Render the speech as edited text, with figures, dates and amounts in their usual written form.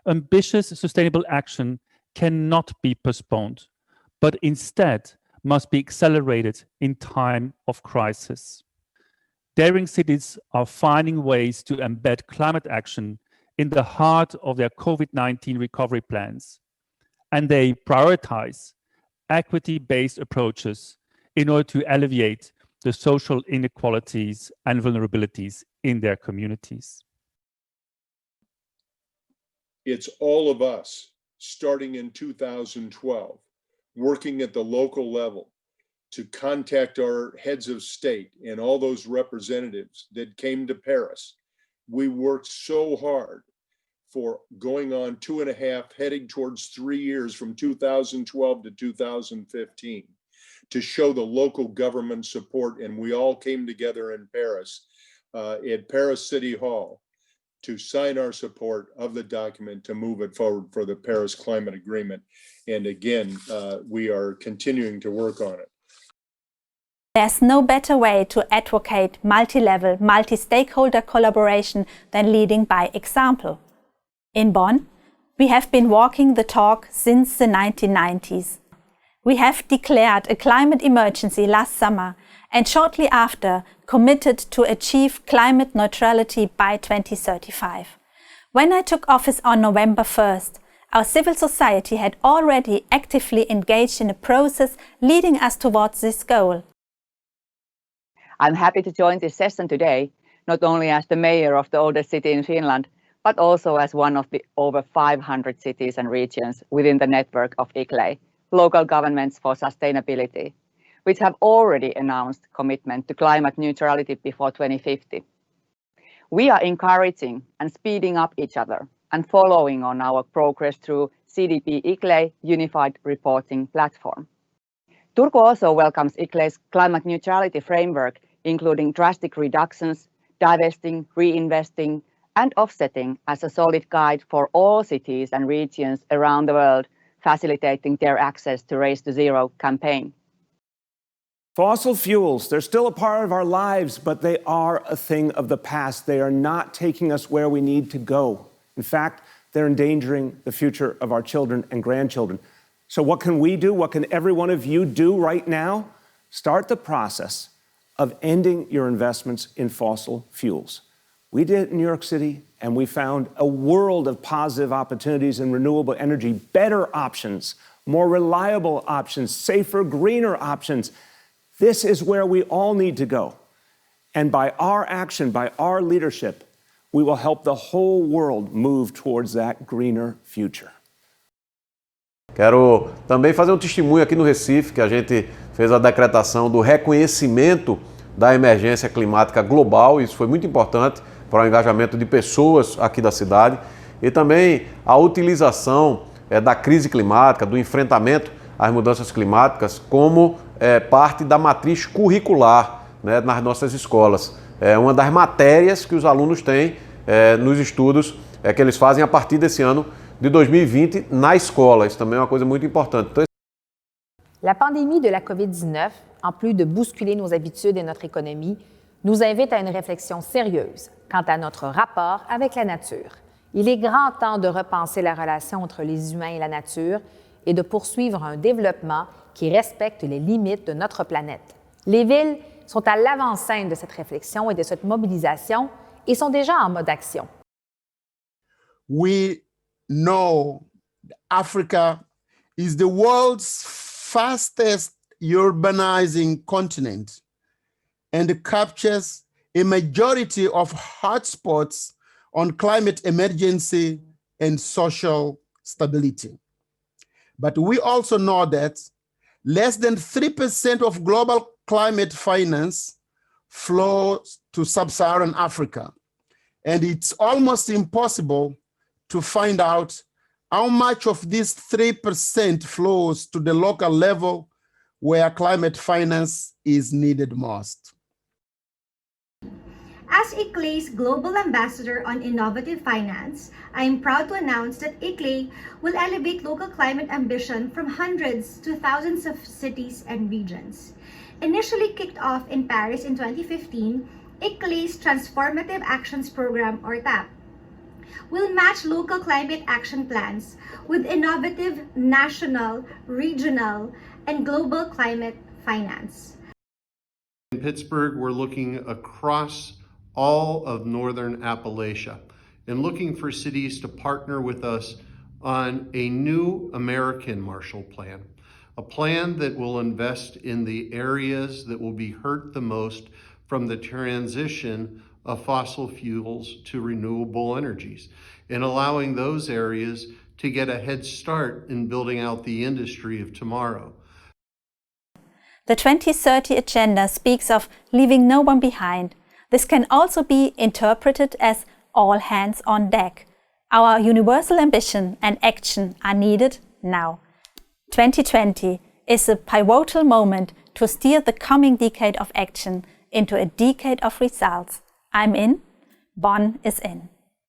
Ambitious sustainable action cannot be postponed, but instead must be accelerated in time of crisis. Daring cities are finding ways to embed climate action in the heart of their COVID-19 recovery plans, and they prioritize equity-based approaches in order to alleviate the social inequalities and vulnerabilities in their communities. It's all of us, starting in 2012, working at the local level to contact our heads of state and all those representatives that came to Paris. We worked so hard for going on 2.5, heading towards 3 years from 2012 to 2015 to show the local government support. And we all came together in Paris, at Paris City Hall, to sign our support of the document to move it forward for the Paris Climate Agreement. And again, we are continuing to work on it. There's no better way to advocate multi-level, multi-stakeholder collaboration than leading by example. In Bonn, we have been walking the talk since the 1990s. We have declared a climate emergency last summer and shortly after committed to achieve climate neutrality by 2035. When I took office on November 1st, our civil society had already actively engaged in a process leading us towards this goal. I'm happy to join this session today, not only as the mayor of the oldest city in Finland, but also as one of the over 500 cities and regions within the network of ICLEI, Local Governments for Sustainability, which have already announced commitment to climate neutrality before 2050. We are encouraging and speeding up each other and following on our progress through CDP ICLEI Unified Reporting Platform. Turku also welcomes ICLEI's climate neutrality framework, including drastic reductions, divesting, reinvesting, and offsetting as a solid guide for all cities and regions around the world, facilitating their access to Race to Zero campaign. Fossil fuels, they're still a part of our lives, but they are a thing of the past. They are not taking us where we need to go. In fact, they're endangering the future of our children and grandchildren. So what can we do? What can every one of you do right now? Start the process of ending your investments in fossil fuels. We did it in New York City, and we found a world of positive opportunities in renewable energy, better options, more reliable options, safer, greener options. This is where we all need to go. And by our action, by our leadership, we will help the whole world move towards that greener future. Quero também fazer um testemunho aqui no Recife, que a gente fez a decretação do reconhecimento da emergência climática global. Isso foi muito importante para o engajamento de pessoas aqui da cidade e também a utilização da crise climática, do enfrentamento às mudanças climáticas como parte da matriz curricular, né, nas nossas escolas. É uma das matérias que os alunos têm nos estudos que eles fazem a partir desse ano de 2020 na escola. Isso também é uma coisa muito importante. Então, la pandémie de la COVID-19, en plus de bousculer nos habitudes et notre économie, nous invite à une réflexion sérieuse quant à notre rapport avec la nature. Il est grand temps de repenser la relation entre les humains et la nature et de poursuivre un développement qui respecte les limites de notre planète. Les villes sont à l'avant-scène de cette réflexion et de cette mobilisation et sont déjà en mode action. We know Africa is the world's fastest urbanizing continent and captures a majority of hotspots on climate emergency and social stability. But we also know that less than 3% of global climate finance flows to sub-Saharan Africa. And it's almost impossible to find out how much of this 3% flows to the local level where climate finance is needed most. As ICLEI's Global Ambassador on Innovative Finance, I am proud to announce that ICLEI will elevate local climate ambition from hundreds to thousands of cities and regions. Initially kicked off in Paris in 2015, ICLEI's Transformative Actions Program, or TAP, will match local climate action plans with innovative national, regional, and global climate finance. In Pittsburgh, we're looking across all of Northern Appalachia and looking for cities to partner with us on a new American Marshall Plan, a plan that will invest in the areas that will be hurt the most from the transition of fossil fuels to renewable energies, and allowing those areas to get a head start in building out the industry of tomorrow. The 2030 Agenda speaks of leaving no one behind. This can also be interpreted as all hands on deck. Our universal ambition and action are needed now. 2020 is a pivotal moment to steer the coming decade of action into a decade of results. I'm in, Bonn is in.